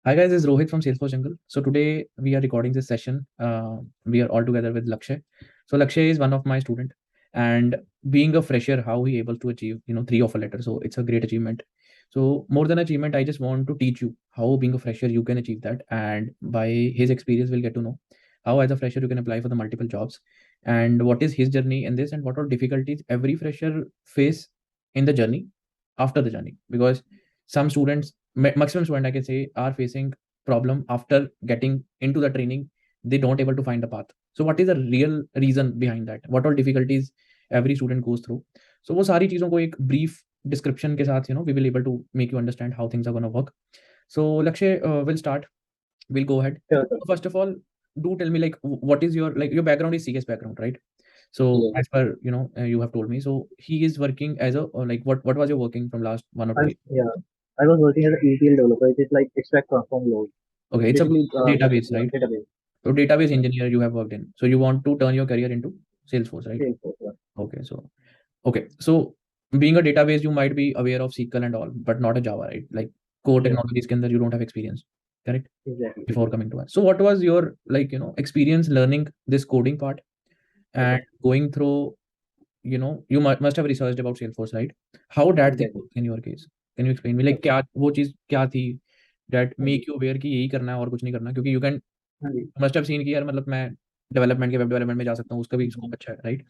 Hi guys, this is Rohit from Salesforce Jungle. So today we are recording this session. We are all together with Lakshay. So Lakshay is one of my student, and being a fresher, how he able to achieve 3 of a letter. So it's a great achievement. So more than achievement, I just want to teach you how being a fresher you can achieve that, and by his experience we'll get to know how as a fresher you can apply for the multiple jobs, and what is his journey in this, and what are difficulties every fresher face in the journey after the journey, because some students, maximum student I can say, are facing problem after getting into the training. They don't able to find the path. So what is the real reason behind that, what all difficulties every student goes through. So वो सारी चीजों को एक brief description के साथ we will able to make you understand how things are going to work. So Lakshay, will start. We'll go ahead. Sure, sir. So first of all, do tell me, like, what is your, like, your background is CS background, right? So Yes. as per you have told me, so he is working as a, like, what was your working from last 1 or 2 years? Yeah, I was working as an ETL developer. It is like extract transform load. Okay, it's a Basically, database, yeah, right? database. So database Yeah, engineer you have worked in. So you want to turn your career into Salesforce, right? Salesforce. Yeah. Okay, so okay, so being a database, you might be aware of SQL and all, but not a Java, right? Like core Yes, technologies के अंदर you don't have experience, correct? exactly. Before coming to us. So what was your, like, experience learning this coding part and Okay, going through, you must have researched about Salesforce, right? How that thing exactly. works in your case? Can you explain me, like, Okay. क्या वो चीज क्या थी that हाँ जी, make you aware कि यही करना है और कुछ नहीं करना, क्योंकि you can हाँ जी। मस्ट हैव सीन कि यार, मतलब मैं डेवलपमेंट के वेब डेवलपमेंट में जा सकता हूँ, उसका भी स्कोप अच्छा है, राइट?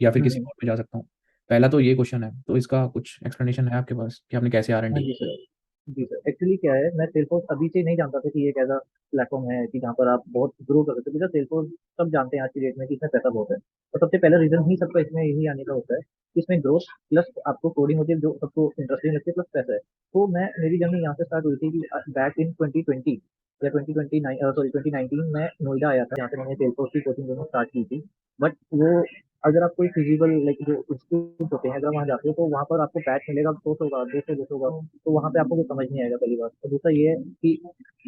या फिर किसी हम्म, और में जा सकता हूँ। पहला तो ये क्वेश्चन है, तो इसका कुछ एक्सप्लेनेशन है आपके पास कि आपने कैसे आर एन हाँ डी? जी सर। जी सर, एक्चुअली क्या है, मैं सेल्सफोर्स अभी से नहीं जानता था कि ये एक ऐसा प्लेटफॉर्म है कि जहाँ पर आप बहुत ग्रो कर सकते हो। बिकॉज सेल्सफोर्स सब जानते हैं आज की डेट में कि इसमें पैसा बहुत है, और सबसे पहला रीजन ही सबका इसमें यही आने का होता है कि इसमें ग्रोथ प्लस आपको कोडिंग होती है जो सबको इंटरेस्टिंग लगती है, प्लस पैसा है। तो मैं मेरी जर्नी यहाँ से स्टार्ट हुई थी कि बैक इन 2020 या 2029, सॉरी 2019 में नोएडा आया था, जहाँ से मैंने सेल्सफोर्स की कोचिंग जो स्टार्ट की थी। बट वो, अगर आप कोई फिजिबल लाइक जो इंस्टीट्यूट होते हैं, अगर वहाँ जाते हो तो वहाँ पर आपको बैच मिलेगा 200 का, 200 होगा। तो वहाँ पे आपको कुछ समझ नहीं आएगा पहली बात। और दूसरा ये है कि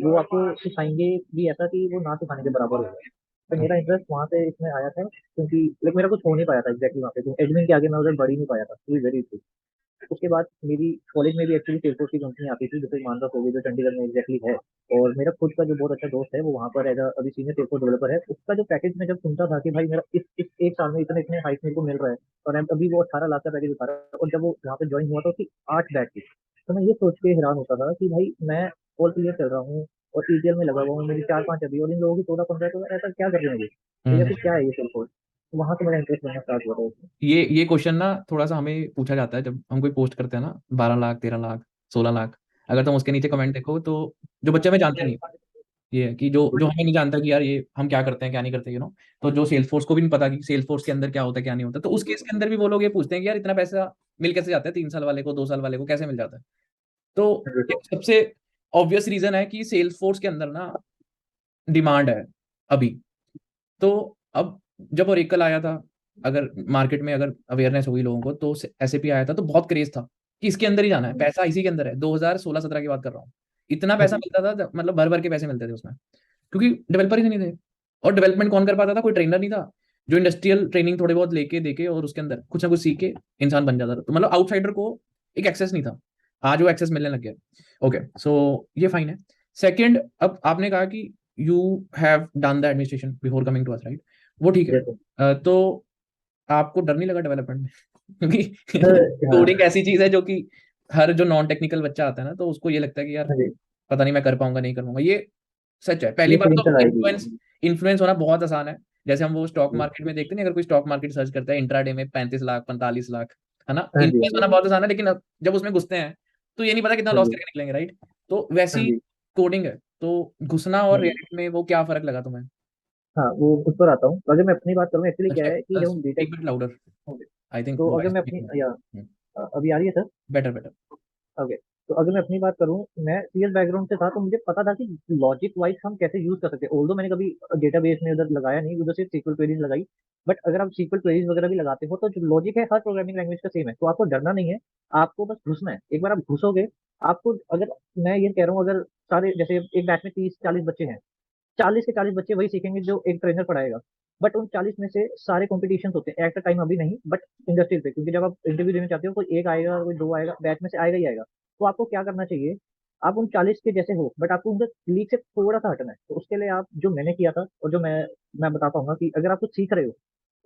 वो आपको सिखाएंगे भी ऐसा कि वो ना सिखाने के बराबर होगा। तो मेरा इंटरेस्ट वहाँ से इसमें आया था, क्योंकि लाइक मेरा कुछ हो नहीं पाया था एग्जैक्टली वहाँ पे, तो एडमिन के आगे मैं उधर बढ़ ही नहीं पाया था, टू बी वेरी ट्रू। उसके बाद मेरी कॉलेज में भी एक्चुअली सेल्सफोर्स की कंपनी आती थी, जैसे मानसा होगी जो चंडीगढ़ में एग्जैक्टली है। और मेरा खुद का जो बहुत अच्छा दोस्त है वो वहाँ पर एज अभी सीनियर सेल्सफोर्स डेवलपर है। उसका जो पैकेज मैं जब सुनता था कि भाई मेरा इस एक साल में इतने इतने हाइक मेरे को मिल रहा है, और अभी वो 18 लाख का पैकेज उठा रहा है, और जब वो वहाँ पे ज्वाइन हुआ था उसकी 8 बैच थी। तो मैं ये सोच के हैरान होता था कि भाई मैं ऑल क्लियर चल रहा हूँ और ईटीएल में लगा हुआ हूँ, मेरी 4-5 अभी, और इन लोगों की 16-15, तो ऐसा क्या कर रहे हैं ये, तो या हम्म। फिर क्या है ये सेल्सफोर्स। तो वहाँ से मेरा इंटरेस्ट बनना स्टार्ट हुआ था उसमें। ये क्वेश्चन ना थोड़ा सा हमें पूछा जाता है जब हम कोई पोस्ट करते हैं ना, 12 लाख, 13 लाख, 16 लाख। अगर तुम उसके नीचे कमेंट देखो तो जो बच्चे हमें जानते नहीं, ये है कि जो जो हमें नहीं जानता कि यार ये हम क्या करते हैं क्या नहीं करते, तो जो सेल्स फोर्स को भी नहीं पता कि सेल्स फोर्स के अंदर क्या होता है क्या नहीं होता, तो उस केस के अंदर भी वो लोग ये पूछते हैं कि यार इतना पैसा मिल कैसे जाता है, 3 साल वाले को, 2 साल वाले को कैसे मिल जाता है। तो एक सबसे ऑब्वियस रीजन है कि सेल्स फोर्स के अंदर ना डिमांड है अभी। तो अब जब ओरेकल आया था, अगर मार्केट में अगर अवेयरनेस हुई लोगों को, तो एसएपी आया था तो बहुत क्रेज था कि इसके अंदर ही जाना है, पैसा इसी के अंदर है। 2016-17 की बात कर रहा हूँ। इतना हाँ पैसा जी, मिलता था, मतलब भर भर के पैसे मिलते थे उसमें, क्योंकि डेवलपर ही नहीं थे। और डेवलपमेंट कौन कर पाता था? कोई ट्रेनर नहीं था जो इंडस्ट्रियल ट्रेनिंग थोड़े बहुत लेके देके और उसके अंदर कुछ ना कुछ सीख के इंसान बन जाता था। तो मतलब आउटसाइडर को एक एक्सेस नहीं था। आज वो एक्सेस मिलने लग गया। ओके, सो ये फाइन है। सेकंड, अब आपने कहा कि you have done the administration before coming to us, right? वो ठीक है। जैसे तो आपको डर नहीं लगा डेवलपमेंट में? क्योंकि सर, हाँ कोडिंग ऐसी चीज है जो कि हर जो नॉन टेक्निकल बच्चा आता है ना, तो उसको ये लगता है कि यार हाँ जी, पता नहीं मैं कर पाऊंगा नहीं कर पाऊंगा। ये सच है। पहली ये बात फीलिंग तो चल आएगी। इन्फ्लुएंस इन्फ्लुएंस होना बहुत आसान है। जैसे हम वो स्टॉक जी, मार्केट में देखते नहीं, अगर कोई स्टॉक मार्केट सर्च करता है इंट्राडे में 35 लाख, 45 लाख, है ना? हाँ जी, हाँ इन्फ्लुएंस होना जी, बहुत आसान है, लेकिन अब जब उसमें घुसते हैं तो ये नहीं पता कितना हाँ लॉस जी, करके निकलेंगे, राइट? तो हाँ वैसी जी, कोडिंग है। तो घुसना हाँ और जी। रिएक्ट में वो क्या फर्क लगा तुम्हें? हाँ, वो उस पर आता हूँ। अगर मैं अपनी बात करूँ, एक्चुअली क्या है कि जब हम speak BTech, bit louder. I think तो अगर वॉइस मैं अपनी, या अभी आ रही है सर? Better better. ओके। तो अगर मैं अपनी बात करूँ, मैं सीएस बैकग्राउंड से था, तो मुझे पता था कि लॉजिक वाइज हम कैसे यूज कर सकते हैं। ऑल्दो मैंने कभी डेटाबेस में उधर लगाया नहीं, उधर सिर्फ सीक्वल क्वेरीज लगाई। बट अगर आप सीक्वल क्वेरीज वगैरह भी लगाते हो तो जो लॉजिक है हर प्रोग्रामिंग लैंग्वेज का सेम है, तो आपको डरना नहीं है। आपको बस घुसना है। एक बार आप घुसोगे, आपको, अगर मैं ये कह रहा हूँ, अगर सारे जैसे एक बैच में 30-40 बच्चे हैं, 40 के 40 बच्चे वही सीखेंगे जो एक ट्रेनर पढ़ाएगा। बट उन 40 में से सारे कॉम्पिटिशन होते हैं एट अ टाइम, अभी नहीं बट इंडस्ट्री पे, क्योंकि जब आप इंटरव्यू देने चाहते हो कोई एक आएगा कोई दो आएगा, बैच में से आएगा ही आएगा। तो आपको क्या करना चाहिए, आप उन 40 के जैसे हो, बट आपको उनके लीग से थोड़ा सा हटना है। तो उसके लिए आप जो मैंने किया था और जो मैं बता पाऊंगा कि अगर आप कुछ सीख रहे हो,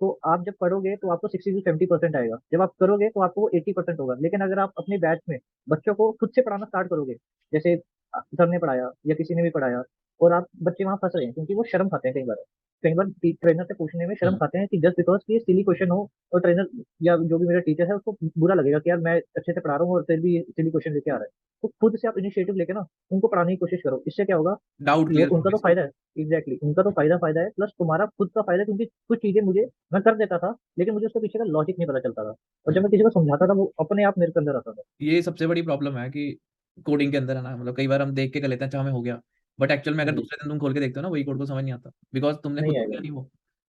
तो आप जब पढ़ोगे तो आपको 60 से 70% आएगा, जब आप करोगे तो आपको वो 80% होगा। लेकिन अगर आप अपने बैच में बच्चों को खुद से पढ़ाना स्टार्ट करोगे, जैसे सर ने पढ़ाया या किसी ने भी पढ़ाया, और आप बच्चे वहां फंस रहे हैं क्योंकि वो शर्म खाते हैं कई बार ट्रेनर से पूछने में शर्म खाते हैं कि जस्ट बिकॉज कि ये सिली क्वेश्चन हो, और ट्रेनर या जो भी मेरा टीचर है उसको बुरा लगेगा कि यार मैं अच्छे से पढ़ा रहा हूँ और फिर भी सिली क्वेश्चन लेके आ रहा है। तो खुद से आप इनिशिएटिव लेके ना उनको पढ़ाने की कोशिश करो। इससे क्या होगा, डाउट वो क्लियर उनका तो करोगे। फायदा है। एग्जैक्टली उनका तो फायदा है, प्लस तुम्हारा खुद का फायदा है, क्योंकि कुछ चीजें मुझे मैं कर देता था लेकिन मुझे उसके पीछे का लॉजिक नहीं पता चलता था, और जब हम्म। मैं किसी को समझाता था वो अपने आप मेरे के अंदर आता था। ये सबसे बड़ी प्रॉब्लम है कि कोडिंग के अंदर है ना, मतलब कई बार हम देख के कर लेते हैं, अच्छा हमें हो गया, बट एक्चुअल में हाँ अगर जी। दूसरे दिन तुम खोल के देखते हो ना, वही कोड को समझ नहीं आता, बिकॉज तुमने खुद नहीं तो आएगा। किया नहीं वो,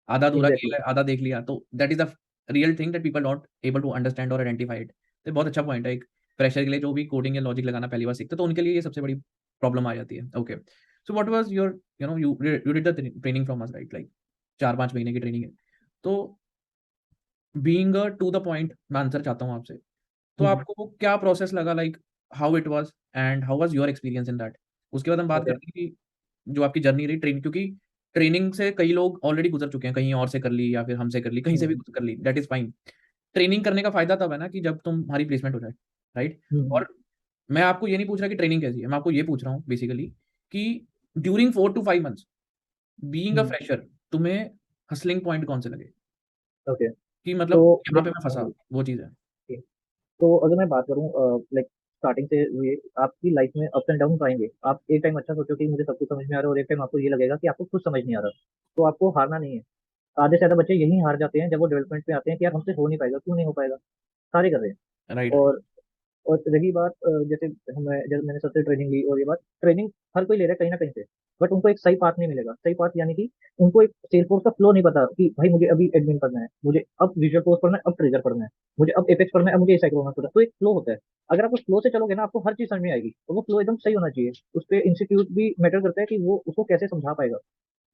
आधा अधूरा एग्जैक्टली। किया है, आधा देख लिया। तो that is the real thing that people not able to understand और आइडेंटिफाई इट। तो बहुत अच्छा पॉइंट है एक फ्रेशर के लिए जो भी कोडिंग या लॉजिक लगाना पहली बार सीखते, तो उनके लिए ये सबसे बड़ी प्रॉब्लम आ जाती है। Okay, so what was your, you did the training from us, right? Like 4-5 महीने की ट्रेनिंग है। तो बीइंग टू द पॉइंट, मैं आंसर चाहता हूँ आपसे। तो आपको वो क्या प्रोसेस लगा, like how it was and how was your experience in that? उसके बाद हम बात ओके। करते हैं कि जो आपकी जर्नी रही ट्रेन, क्योंकि ट्रेनिंग से कई लोग ऑलरेडी गुजर चुके हैं, कहीं और से कर ली या फिर हमसे कर ली, कहीं से भी कर ली, दैट इज फाइन। ट्रेनिंग करने का फायदा तब है ना कि जब तुम्हारी प्लेसमेंट हो जाए, राइट? और मैं आपको ये नहीं पूछ रहा कि ट्रेनिंग कैसी है, मैं आपको ये पूछ रहा हूँ बेसिकली कि during 4 to 5 months being a fresher, तुम्हें हसलिंग पॉइंट कौन से लगे ओके। कि तो मतलब यहाँ पे मैं हाँ फंसा, जी। वो चीज़ है। ठीक। तो अगर मैं बात करूँ लाइक स्टार्टिंग से हुए, आपकी लाइफ में अप्स एंड डाउन आएंगे। आप एक टाइम अच्छा सोचो कि मुझे सब कुछ समझ में आ रहा है, और एक टाइम आपको ये लगेगा कि आपको कुछ समझ नहीं आ रहा। तो आपको हारना नहीं है। आधे से ज्यादा बच्चे यही हार जाते हैं जब वो डेवलपमेंट में आते हैं कि यार हमसे हो नहीं पाएगा, क्यों नहीं हो पाएगा, सारे कर रहे हैं। Right, right. और रही बात जैसे जब मैंने सबसे ट्रेनिंग ली, और ये बात ट्रेनिंग हर कोई ले रहा है कहीं ना कहीं से, बट उनको एक सही पाथ नहीं मिलेगा। सही पाथ यानी कि उनको एक सेल्सफोर्स का फ्लो नहीं पता कि भाई मुझे अभी एडमिन पढ़ना है, मुझे अब विजुअल फोर्स पढ़ना है, अब ट्रिगर पढ़ना है, मुझे अब एपेक्स पढ़ना है, अब मुझे साइक्लोमैक्स पढ़ना है। तो एक फ्लो होता है। अगर आप उस फ्लो से चलोगे ना आपको हर चीज समझ में आएगी, तो वो फ्लो एकदम सही होना चाहिए। उस पर इंस्टीट्यूट भी मैटर करता है कि वो उसको कैसे समझा पाएगा।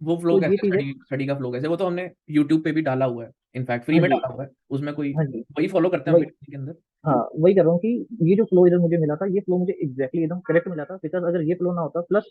वो फ्लो तो ये कैसे, चीज है। स्टडी स्टडी का फ्लो कैसे, वो तो हमने यूट्यूब पे भी डाला हुआ है, इनफैक्ट फ्री हाँ में जी। डाला हुआ है, उसमें कोई हाँ जी। वही फॉलो करते हैं हम वही। भी ट्रेनिंग के अंदर। हाँ, वही कर रहा हूँ कि ये जो फ्लो इधर मुझे मिला था, ये फ्लो मुझे एग्जैक्टली एकदम करेक्ट मिला था। बिकॉज अगर ये फ्लो ना होता, प्लस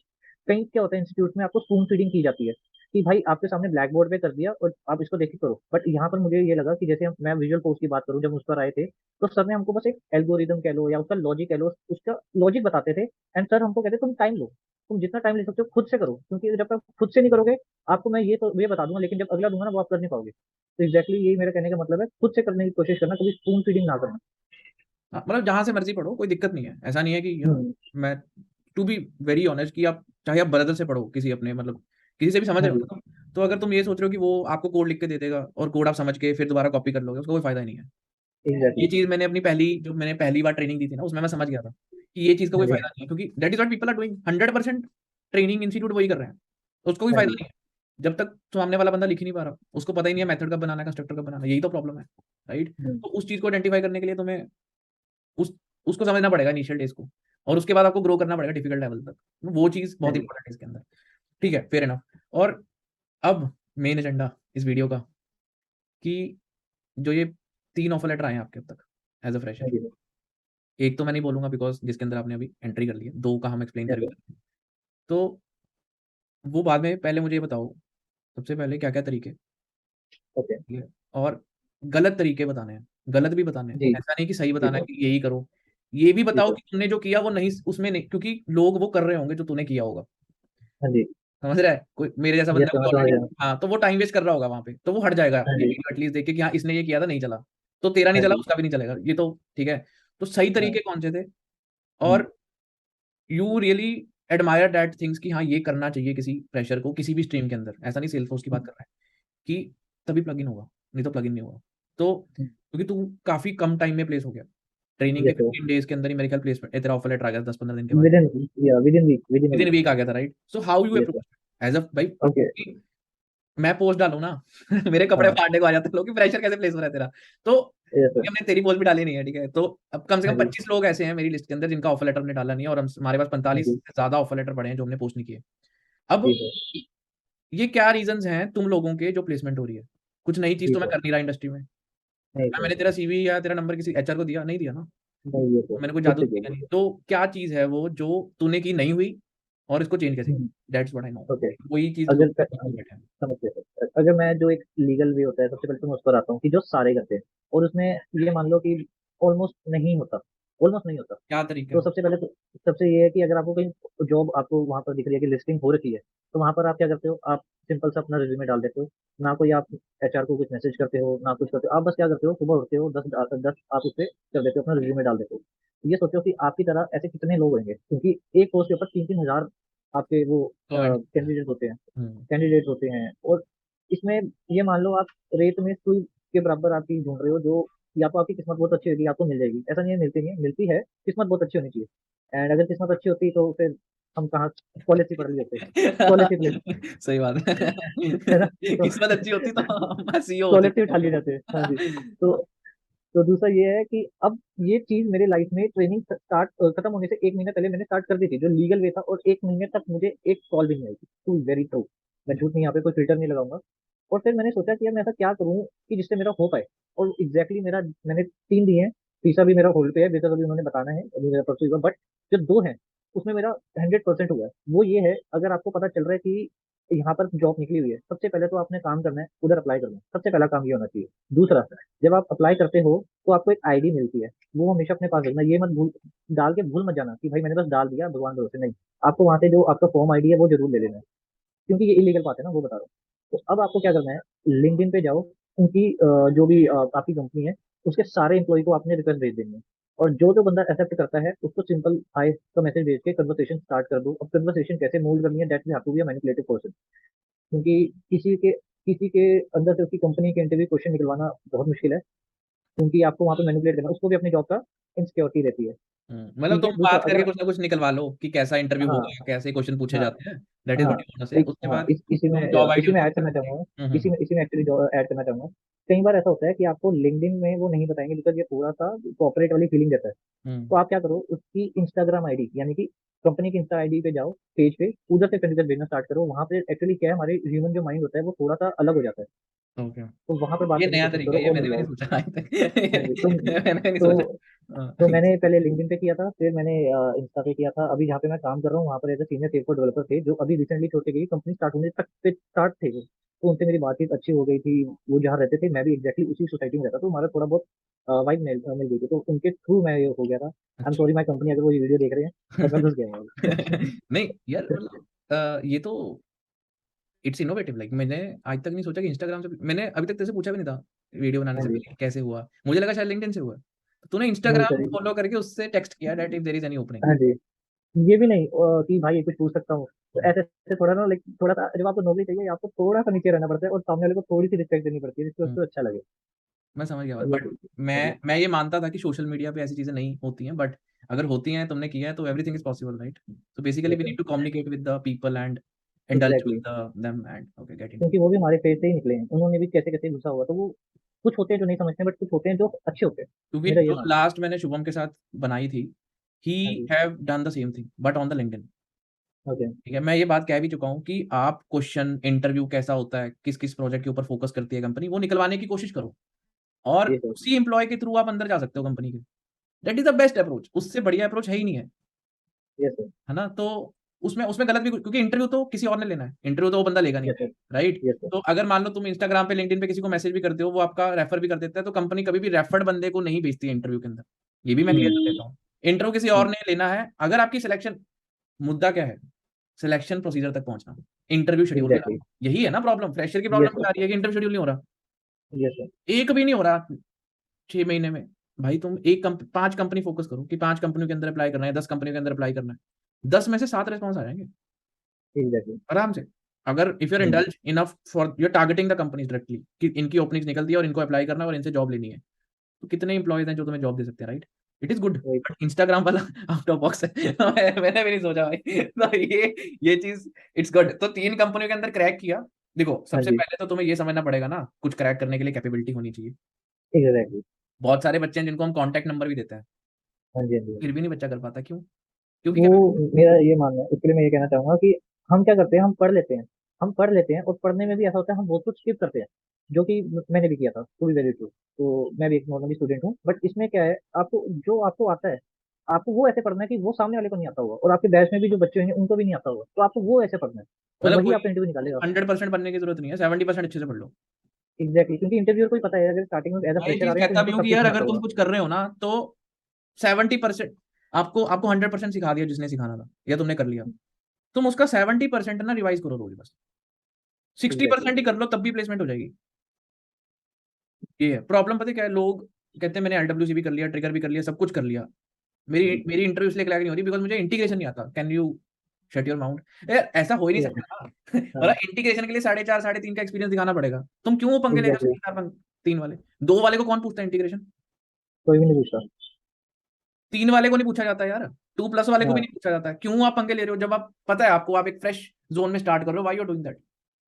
कहीं क्या होता है इंस्टीट्यूट में आपको स्पून फीडिंग की जाती है कि भाई आपके सामने ब्लैक बोर्ड पे कर दिया और आप इसको देख के करो। बट यहाँ पर मुझे ये लगा कि जैसे मैं विजुअल कोर्स की बात करूँ, जब उस पर आए थे तो सर ने हमको बस एक एल्गोरिदम कह लो या उसका लॉजिक कह लो, उसका लॉजिक बताते थे। एंड सर हमको कहते तुम टाइम लो, तुम जितना टाइम ले सकते हो खुद से करो, क्योंकि जब तक खुद से नहीं करोगे, आपको मैं ये बता दूंगा लेकिन जब अगला दूंगा ना वो आप कर नहीं पाओगे। तो एग्जैक्टली यही मेरा कहने का मतलब है, खुद से करने की कोशिश करना, कभी स्पून फीडिंग ना करना। हाँ, मतलब जहाँ से मर्जी पढ़ो, कोई दिक्कत नहीं है, ऐसा नहीं है कि हम्म। मैं टू बी वेरी ऑनेस्ट कि आप चाहे आप ब्रदर से पढ़ो, किसी अपने मतलब किसी से भी समझ हाँ रहे हो जी। ना तुम, तो अगर तुम ये सोच रहे हो कि वो आपको कोड लिख के दे देगा और कोड आप समझ के फिर दोबारा कॉपी कर लोगे, उसका कोई फायदा नहीं है। ये एग्जैक्टली। चीज मैंने अपनी पहली, जो मैंने पहली बार ट्रेनिंग दी थी ना, उसमें मैं समझ गया था कि ये चीज का हाँ कोई जी। फायदा नहीं है, क्योंकि that is what people are doing, 100% training institute वही कर रहे हैं, तो उसको कोई हाँ फायदा जी। नहीं है। जब तक सामने वाला बंदा लिख ही नहीं पा रहा, उसको पता ही नहीं है मेथड कब बनाना है, कंस्ट्रक्टर कब बनाना है, यही तो प्रॉब्लम है, राइट? हम्म। तो उस चीज को आइडेंटिफाई करने के लिए तुम्हें उस उसको समझना पड़ेगा इनिशियल डेज को, और उसके बाद आपको ग्रो करना पड़ेगा डिफिकल्ट लेवल तक। वो चीज हाँ बहुत जी। इंपॉर्टेंट है इसके अंदर। ठीक है, फेयर इनफ। और अब मेन एजेंडा इस वीडियो का, कि जो ये 3 ऑफर लेटर आए हैं आपके अब तक एज अ हाँ फ्रेशर, जी। एक तो मैं नहीं बोलूंगा बिकॉज जिसके अंदर आपने अभी एंट्री कर ली है, 2 का हम एक्सप्लेन कर भी यस। सकते हैं। तो वो बाद में, पहले मुझे ये बताओ सबसे पहले क्या क्या तरीके, ओके। ठीक है? और गलत तरीके बताने हैं, गलत भी बताने हैं, जी। ऐसा नहीं कि सही जी बताना है सर। कि यही करो। ये भी जी बताओ सर। कि तुमने जो किया वो नहीं, उसमें नहीं, क्योंकि लोग वो कर रहे होंगे जो तूने किया होगा। हाँ जी। समझ रहा है? कोई मेरे जैसा यस बंदा सर, कोई मैं समझ ऑलरेडी, रहा हूँ। हाँ, तो वो टाइम वेस्ट कर रहा होगा वहां पे, तो वो हट जाएगा हाँ ये जी। वीडियो एटलीस्ट देख के कि हाँ इसने ये किया था, नहीं चला, तो तेरा नहीं हाँ चला, जी। उसका भी नहीं चलेगा, ये तो ठीक है। तो सही हाँ। तरीके कौन से थे? हम्म। और you really admire that things कि हाँ ये करना चाहिए किसी फ्रेशर को किसी भी स्ट्रीम के अंदर, ऐसा नहीं सेल्सफोर्स की बात कर रहा है, कि तभी प्लगइन होगा, नहीं तो प्लगइन नहीं होगा। तो क्योंकि तू काफी कम टाइम में प्लेस हो गया, ट्रेनिंग के यस सर। 15 डेज के अंदर ही मेरे ख्याल प्लेसमेंट, तेरा ऑफर लेटर आ गया 10-15 दिन के बाद, विद इन, या within week, within within week. Week आ गया था, right? So how you yes sir. Approach as a भाई, ओके। मैं पोस्ट डालूं ना मेरे कपड़े हाँ। फाड़ने को आ जाते हैं लोग कि प्रेशर कैसे प्लेस हो रहा है तेरा। तो यस सर। क्योंकि हमने तेरी पोस्ट भी डाली नहीं है, ठीक है, तो अब कम से हाँ कम जी। 25 लोग ऐसे हैं मेरी लिस्ट के अंदर जिनका ऑफर लेटर हमने डाला नहीं है, और हमारे पास हाँ 45 जी। से ज्यादा ऑफर लेटर पड़े हैं जो हमने पोस्ट नहीं किए। अब जी सर। ये क्या रीजंस हैं तुम लोगों के जो प्लेसमेंट हो रही है? कुछ नई चीज जी तो मैं सर। कर नहीं रहा इंडस्ट्री में। नहीं क्या सर। मैंने तेरा सीवी या तेरा नंबर किसी एचआर को दिया? नहीं दिया ना। नहीं ये तो मैंने कोई खुद जादू से तो किया बोलो। नहीं। तो क्या चीज है वो जो तूने की नहीं हुई और इसको चेंज कैसे हम्म, किया? That's what I know. Okay. वही चीज अगर लोग बैठे हैं। समझ गए सर, अगर मैं जो एक लीगल वे होता है सबसे पहले तो मैं उस पर आता हूँ कि जो सारे करते हैं, और उसमें ये मान लो कि ऑलमोस्ट नहीं होता, ऑलमोस्ट नहीं होता। क्या तरीका तो है? सबसे पहले तो सबसे ये है कि अगर आपको कहीं जॉब आपको वहां पर दिख रही है कि लिस्टिंग हो रखी है, तो वहां पर आप क्या करते हो, आप सिंपल सा अपना रिज्यूमे डाल देते हो। ना कोई आप एचआर को कुछ मैसेज करते हो, ना कुछ करते हो, आप बस क्या करते हो, सुबह उठते हो, 10 आप उस पर कर देते हो, अपना रिज्यूमे डाल देते हो। ये सोचो कि आपकी तरह ऐसे कितने लोग होंगे, क्योंकि एक पोस्ट के ऊपर 3-3 हजार आपके वो तो कैंडिडेट होते हैं, कैंडिडेट होते हैं। और इसमें ये मान लो आप रेत में सुई के बराबर आप चीज ढूंढ रहे हो, जो या तो आपकी किस्मत बहुत अच्छी होगी, आपको मिल जाएगी, ऐसा नहीं है मिलती नहीं है, मिलती है, किस्मत बहुत अच्छी होनी चाहिए। एंड अगर किस्मत अच्छी होती तो फिर हम कहाँ कॉलेज से पढ़ लिए होते, स्कॉलरशिप ले, सही बात है। है ना? तो किस्मत अच्छी होती तो मैं सीईओ होते। स्कॉलरशिप उठा लिए जाते हैं, हाँ जी। तो दूसरा ये है कि अब ये चीज मेरे लाइफ में ट्रेनिंग स्टार्ट खत्म होने से 1 महीने पहले मैंने स्टार्ट कर दी थी, जो लीगल वे था, और 1 महीने तक मुझे एक कॉल भी नहीं आई थी, टू वेरी ट्रू। मैं झूठ नहीं, यहाँ पे कोई फिल्टर नहीं लगाऊंगा। और फिर मैंने सोचा कि यार मैं ऐसा क्या करूं कि जिससे मेरा हो पाए। और एग्जैक्टली मेरा, मैंने 3 दिए हैं, तीसरा भी मेरा होल्ड पे है, बिकॉज अभी उन्होंने बताना है, अभी मेरा परसों हुआ, बट जो 2 हैं उसमें मेरा 100% हुआ है। वो ये है, अगर आपको पता चल रहा है कि यहाँ पर जॉब निकली हुई है, सबसे पहले तो आपने काम करना है, उधर अप्लाई करना है, सबसे पहला काम ये होना चाहिए। दूसरा, जब आप अप्लाई करते हो तो आपको एक आईडी मिलती है, वो हमेशा अपने पास रखना, ये मत भूल, डाल के भूल मत जाना कि भाई मैंने बस डाल दिया भगवान भरोसे, नहीं। आपको वहां से जो आपका फॉर्म आईडी है वो जरूर ले लेना है, क्योंकि ये इलीगल बात है ना, वो बता रहा हूँ। तो अब आपको क्या करना है, लिंक्डइन पे जाओ, उनकी जो भी आपकी कंपनी है, उसके सारे एम्प्लॉय को आपने रिक्वेस्ट भेज देनी है। और जो जो बंदा एक्सेप्ट करता है उसको सिंपल हाय का मैसेज भेज के कन्वर्सेशन स्टार्ट कर दो। अब कन्वर्सेशन कैसे मोल्ड करनी है, that we have to be a manipulative person, क्योंकि किसी के अंदर से उसकी कंपनी के इंटरव्यू क्वेश्चन निकलवाना बहुत मुश्किल है, क्योंकि आपको वहां पे मैनिपुलेट करना, उसको भी अपनी जॉब का इनसिक्योरिटी रहती है। मतलब ठीक तुम है, दूसरा बात करके अगर, कुछ ना कुछ निकलवा लो कि कैसा इंटरव्यू हाँ होगा, कैसे क्वेश्चन पूछे हाँ जाते हैं। दैट इज हाँ व्हाट यू वांट टू से। उसके हाँ, बाद इसी में तुम जॉब आईडी इसी में होती ऐड करना चाहूंगा, है। इसी में एक्चुअली ऐड करना चाहूंगा। कई बार ऐसा होता है कि आपको लिंक्डइन में वो नहीं बताएंगे, बिकॉज ये थोड़ा सा कॉर्पोरेट वाली फीलिंग देता है। तो हम्म। आप क्या करो, उसकी इंस्टाग्राम आईडी, यानी कि कंपनी की इंस्टा आईडी पे जाओ, पेज पे, उधर से कैंडिडेट भेजना स्टार्ट करो। वहां पे एक्चुअली क्या है, हमारे ह्यूमन जो माइंड होता है वो थोड़ा सा अलग हो जाता है। ओके। तो वहां पे बात ये करने की नया कोशिश तरीका करो है, ये और मैंने भी नहीं बताओ। सोचा आज तक। हाँ जी। मैंने भी नहीं तो सोचा। हाँ, तो मैंने पहले लिंक्डइन पे किया था, फिर मैंने इंस्टा पे किया था। अभी जहाँ पे मैं काम कर रहा हूँ वहाँ पर एज सीनियर सेल्सफोर्स डेवलपर थे, जो अभी रिसेंटली छोड़ के गई, कंपनी स्टार्ट होने तक पे स्टार्ट थे वो। तो उनसे मेरी बातचीत अच्छी हो गई थी, वो जहाँ रहते थे, मैं भी एग्जैक्टली उसी सोसाइटी में रहता, तो हमारा थोड़ा बहुत वाइब मिल गई थी, तो उनके थ्रू मैं ये हो गया था। आई एम अच्छा। सॉरी माई कंपनी अगर वो ये वीडियो देख रहे हैं, बट मैं घुस गया हूँ। नहीं यार, मतलब ये तो इट्स इनोवेटिव। लाइक मैंने आज तक नहीं सोचा कि इंस्टाग्राम से, मैंने अभी तक तेरे से पूछा भी नहीं था वीडियो बनाने हाँ से जी। पहले कि कैसे हुआ। मुझे लगा शायद लिंक्डइन से हुआ। तो तूने नहीं इंस्टाग्राम सर। फॉलो करके उससे टेक्स्ट किया that if there is any opening. हाँ जी, ये भी नहीं कि भाई ये कुछ पूछ सकता हूँ। तो ऐसे ऐसे थोड़ा ना, लाइक थोड़ा सा जब आपको नौकरी चाहिए, आपको थोड़ा सा नीचे रहना पड़ता है, और सामने वाले को थोड़ी सी रिस्पेक्ट देनी पड़ती है, जिससे उसको अच्छा लगे। मैं समझ गया बात। ये बट हाँ जी। मैं ये मानता था कि सोशल मीडिया पे ऐसी चीजें नहीं होती हैं, बट अगर होती हैं, तुमने किया है, तो everything is possible, right? So basically we need to communicate with the people and indulge exactly, with them and okay getting. क्योंकि वो भी हमारे फेस से ही निकले हैं, उन्होंने भी कैसे कैसे घुसा हुआ, तो वो कुछ होते हैं जो नहीं समझते, बट कुछ होते हैं जो अच्छे होते हैं। क्योंकि मेरा ये जो मानना लास्ट मैंने शुभम के साथ बनाई थी, ही है। हाँ जी। Have done the same thing but on the LinkedIn. Okay. ठीक है, मैं ये बात कह भी चुका हूँ कि आप क्वेश्चन इंटरव्यू कैसा होता है, किस किस प्रोजेक्ट के ऊपर फोकस करती है कंपनी, वो निकलवाने की कोशिश करो। और ये सर। उसी एम्प्लॉय के थ्रू आप अंदर जा सकते हो कंपनी के। That is the best approach. उससे बढ़िया अप्रोच है ही नहीं है। ये सर। है ना? तो उसमें उसमें गलत भी क्योंकि इंटरव्यू तो किसी और ने लेना है, इंटरव्यू तो वो बंदा लेगा ये नहीं। सर। राइट? ये सर। तो अगर मान लो तुम इंस्टाग्राम पे, लिंक्डइन पे किसी को मैसेज भी करते हो, वो आपका रेफर भी कर देता है, तो कंपनी कभी भी रेफर्ड बंदे को नहीं भेजती है इंटरव्यू के अंदर। ये भी मैं क्लियर कर देता हूँ। इंटरव्यू किसी और ने लेना है। अगर आपकी सिलेक्शन, मुद्दा क्या है? सिलेक्शन प्रोसीजर तक पहुंचना, इंटरव्यू शेड्यूल एग्जैक्टली। कराना। यही है ना प्रॉब्लम। फ्रेशर की ये प्रॉब्लम सर। क्या आ रही है कि इंटरव्यू शेड्यूल नहीं हो रहा। ये सर। एक भी नहीं हो रहा 6 महीने में। भाई तुम 5 कंपनी फोकस करो कि 5 कंपनियों के अंदर अप्लाई करना है, 10 कंपनियों के अंदर अप्लाई करना है। 10 में से 7 रेस्पॉन्स आ जाएंगे एग्जैक्टली। आराम से। अगर if your indulge enough for your targeting the companies directly कि इनकी ओपनिंग्स निकल दी है और इनको अप्लाई करना है और इनसे जॉब लेनी है, तो कितने इंप्लॉयज हैं जो तुम्हें जॉब दे सकते हैं, राइट? It is good. वही। बट इंस्टाग्राम वाला आउट ऑफ बॉक्स है। मैंने भी नहीं सोचा भाई। तो ये चीज इट्स गुड। तो 3 कंपनियों के अंदर क्रैक किया। देखो, हाँ सबसे जी। पहले तो तुम्हें ये समझना पड़ेगा ना, कुछ क्रैक करने के लिए कैपेबिलिटी होनी चाहिए। एग्जैक्टली। बहुत सारे बच्चे हैं जिनको हम कॉन्टैक्ट नंबर भी देते हैं, हाँ जी। हाँ जी। फिर भी नहीं बच्चा कर पाता। क्यों? क्योंकि वो कैपेबिलिटी। मेरा ये मानना है, इसके लिए मैं ये कहना चाहूंगा कि हम क्या करते हैं, हम पढ़ लेते हैं, हम पढ़ लेते हैं, और पढ़ने में भी ऐसा होता है हम बहुत कुछ स्किप करते हैं। जो कि मैंने भी किया था, टू बी वेरी ट्रू। तो मैं भी एक नॉर्मली स्टूडेंट हूँ, बट इसमें क्या है, आपको जो आपको आता है, आपको वो ऐसे पढ़ना है कि वो सामने वाले को नहीं आता होगा, और आपके बैच में भी जो बच्चे होंगे उनको भी नहीं आता होगा, तो आपको वो ऐसे पढ़ना है, और मतलब वही कोई आप इंटरव्यू निकालेगा। 100% बनने की जरूरत नहीं है, 70% अच्छे से पढ़ लो। एग्जैक्टली, क्योंकि इंटरव्यूअर को ही पता है, अगर स्टार्टिंग में एज अ मैं ये फ्रेशर चीज आ रहे हैं तो कहता भी इनको हूँ सब कि कुछ यार नहीं अगर आता तुम होगा। कुछ कर रहे हो ना तो 70% आपको आपको 100% सिखा दिया जिसने सिखाना था, या तुमने कर लिया, तुम उसका 70% ना रिवाइज करो रोज, बस एग्जैक्टली। 60% ही कर लो, तब भी प्लेसमेंट हो जाएगी। ये है प्रॉब्लम। पता है क्या है, लोग कहते हैं मैंने LWC भी कर लिया, ट्रिगर भी कर लिया, सब कुछ कर लिया, मेरी मेरी इंटरव्यू इसलिए क्रैक नहीं हो रही बिकॉज मुझे इंटीग्रेशन नहीं आता। Can you shut your mouth? ऐसा हो ही नहीं सकता ना। मतलब हाँ। इंटीग्रेशन के लिए 4.5 3.5 का एक्सपीरियंस दिखाना पड़ेगा। तुम क्यों पंगे ले रहे हो एग्जैक्टली, 3 वाले? 2 वाले को कौन पूछता है इंटीग्रेशन? कोई भी नहीं पूछता। 3 वाले को नहीं पूछा जाता यार, 2+ वाले को भी हाँ। नहीं पूछा जाता। क्यों आप पंगे ले रहे हो जब आप पता है आपको आप एक फ्रेश जोन में स्टार्ट कर रहे हो? Why you are doing that?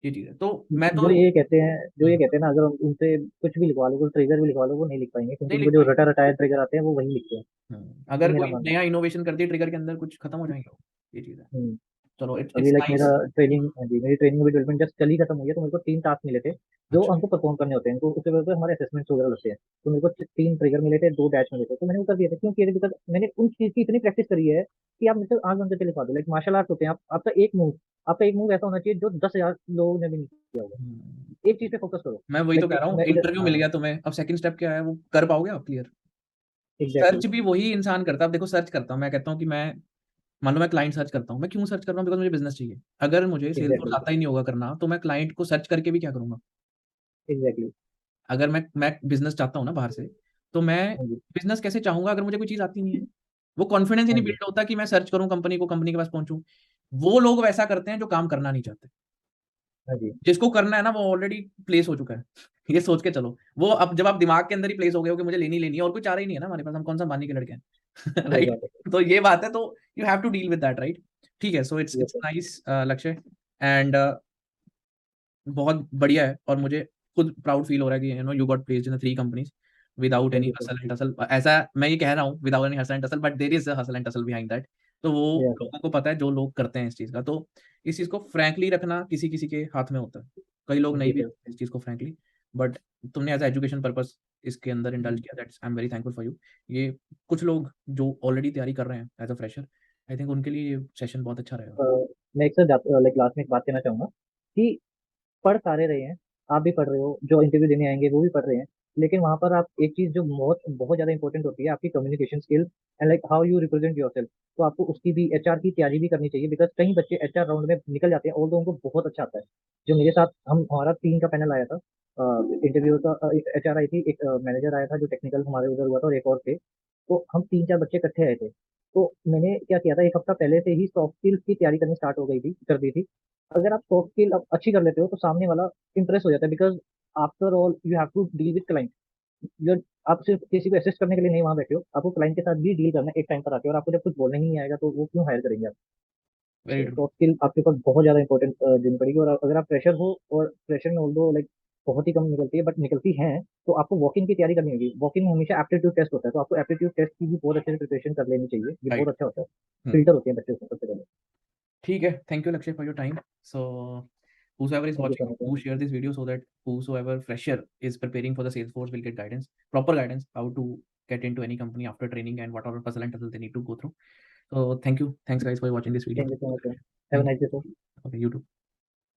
ये चीज है। तो मैं तो जो ये हम्म, कहते हैं ना, अगर उनसे कुछ भी लिखवा लो, कोई ट्रिगर भी लिखवा लो, वो नहीं लिख पाएंगे, क्योंकि नहीं उनको लिख जो पाएंगे। रटा रटाया ट्रिगर आते हैं वो वही लिखते हैं। ये अगर मेरा कोई मानना नया इनोवेशन कर दिया ट्रिगर के अंदर, कुछ खत्म हो जाएंगे लोग। ये चीज है। है। चलो इट्स अभी इट्स लाइक मेरा नाइस। ट्रेनिंग, हाँ जी, मेरी ट्रेनिंग अभी डेवलपमेंट जस्ट कल ही खत्म हुई है, तो मेरे को 3 टास्क मिले थे जो अच्छा। हमको परफॉर्म करने होते हैं, तो उसके वजह से हमारे असेसमेंट्स वगैरह लगते हैं। तो मेरे को 3 ट्रिगर मिले थे, 2 डैश मिले थे, तो मैंने वो कर दिए थे। क्यों किए थे? बिकॉज मैंने उन चीज की इतनी प्रैक्टिस करी है कि आप मुझसे आंख बंद करके लिखा दो। लाइक मार्शल आर्ट होते हैं, आप आपका एक मूव ऐसा होना चाहिए जो 10,000 लोगों ने भी नहीं किया होगा। हम्म, एक चीज पे फोकस करो। मैं वही तो लाइक कह रहा हूँ, मैं इधर, इंटरव्यू हाँ, मिल गया तुम्हें, अब सेकंड स्टेप क्या है, वो कर पाओगे आप क्लियर? एग्जैक्टली। सर्च भी वही इंसान करता है। अब देखो सर्च करता हूँ, मैं कहता हूँ कि मैं मान लो मैं क्लाइंट सर्च करता हूँ, मैं क्यों सर्च कर रहा हूँ? बिकॉज मुझे बिजनेस चाहिए। अगर मुझे सेल्स फोर्स एग्जैक्टली। आता ही नहीं होगा करना, तो मैं क्लाइंट को सर्च करके भी क्या करूंगा? एग्जैक्टली। अगर मैं बिजनेस चाहता हूँ ना बाहर से, तो मैं हाँ जी। बिजनेस कैसे चाहूंगा अगर मुझे कोई चीज आती नहीं है? वो कॉन्फिडेंस ही हाँ नहीं जी। बिल्ड होता कि मैं सर्च करूं कंपनी को, कंपनी के पास पहुंचूं। वो लोग वैसा करते हैं जो काम करना नहीं चाहते। हाँ जी। जिसको करना है ना वो ऑलरेडी प्लेस हो चुका है। ये सोच के चलो, वो अब जब आप दिमाग के अंदर ही प्लेस हो गए हो कि मुझे लेनी लेनी है और कोई चारा ही नहीं है ना हमारे पास, हम कौन सा अंबानी के लड़के हैं सही राइट? बात है। तो ये बात है, तो you have to deal with that, right? ठीक है, सो इट्स ये इट्स तो नाइस लक्ष्य, एंड बहुत बढ़िया है। और मुझे खुद प्राउड फील हो रहा है कि you got placed in 3 companies without thank any you sir. Hustle and tussle. ऐसा मैं ये कह रहा हूँ without any hustle and tussle, but there is a hustle and tussle behind that. तो वो यस सर। लोगों को पता है जो लोग करते हैं इस चीज का। तो इस चीज को फ्रैंकली रखना किसी किसी के हाथ में होता है। कई लोग नहीं जी भी सर। रखते इस चीज को फ्रैंकली, बट तुमने एज एजुकेशन पर्पस इसके अंदर इंडल्ज किया, that's I am very thankful for you. ये कुछ लोग जो ऑलरेडी तैयारी कर रहे हैं as a fresher, I think उनके लिए ये सेशन बहुत अच्छा रहेगा। मैं एक सर लाइक लास्ट में एक बात कहना चाहूंगा कि पढ़ सारे रहे हैं, आप भी पढ़ रहे हो, जो इंटरव्यू देने आएंगे वो भी पढ़ रहे हैं, लेकिन वहां पर आप एक चीज जो बहुत बहुत ज्यादा इंपॉर्टेंट होती है, आपकी communication skills and like how you represent yourself. तो आपको उसकी भी, एचआर की तैयारी भी करनी चाहिए, बिकॉज कई बच्चे एचआर राउंड में निकल जाते हैं और तो उनको बहुत अच्छा आता है। जो मेरे साथ, हम हमारा 3 का पैनल आया था इंटरव्यू का, एचआर आई थी, एक मैनेजर आया था जो टेक्निकल हमारे उधर हुआ था, और एक और थे। तो हम 3 4 बच्चे इकट्ठे आए थे। तो मैंने क्या किया था, एक हफ्ता पहले से ही सॉफ्ट स्किल्स की तैयारी करनी स्टार्ट हो गई थी, कर दी थी। अगर आप सॉफ्ट स्किल अच्छी कर लेते हो तो सामने वाला इंप्रेस हो जाता है, because after all you have to deal with client. आप सिर्फ किसी को असिस्ट करने के लिए नहीं वहां बैठे हो, आपको क्लाइंट के साथ भी डील करना है एक टाइम पर आके, और आपको जब कुछ बोलने ही नहीं आएगा तो वो क्यों हायर करेंगे आप? वेरी तो ट्रू। सॉफ्ट स्किल आपके पास बहुत ज्यादा इंपॉर्टेंट देनी पड़ेगी। और अगर आप प्रेशर हो, और प्रेशर में ऑल्दो लाइक बहुत ही कम निकलती है, बट निकलती है, तो आपको वॉक इन की तैयारी करनी होगी। वॉक इन में हमेशा एप्टीट्यूड टेस्ट होता है, तो आपको एप्टीट्यूड टेस्ट की भी बहुत अच्छे से प्रिपरेशन कर लेनी चाहिए, ये बहुत राइट। अच्छा होता है। फिल्टर होते हैं बच्चे उसमें सबसे पहले। ठीक है, थैंक यू लक्ष्य for your time. So whosoever is thank you watching, so much. do share this video so that whosoever fresher is preparing for the Salesforce will get guidance, proper guidance, how to get into any company after training and whatever puzzle and tussle they need to go through. So thank you, thanks guys for watching this video. Thank you so much. Have a Thank you. Nice day. Okay, you too.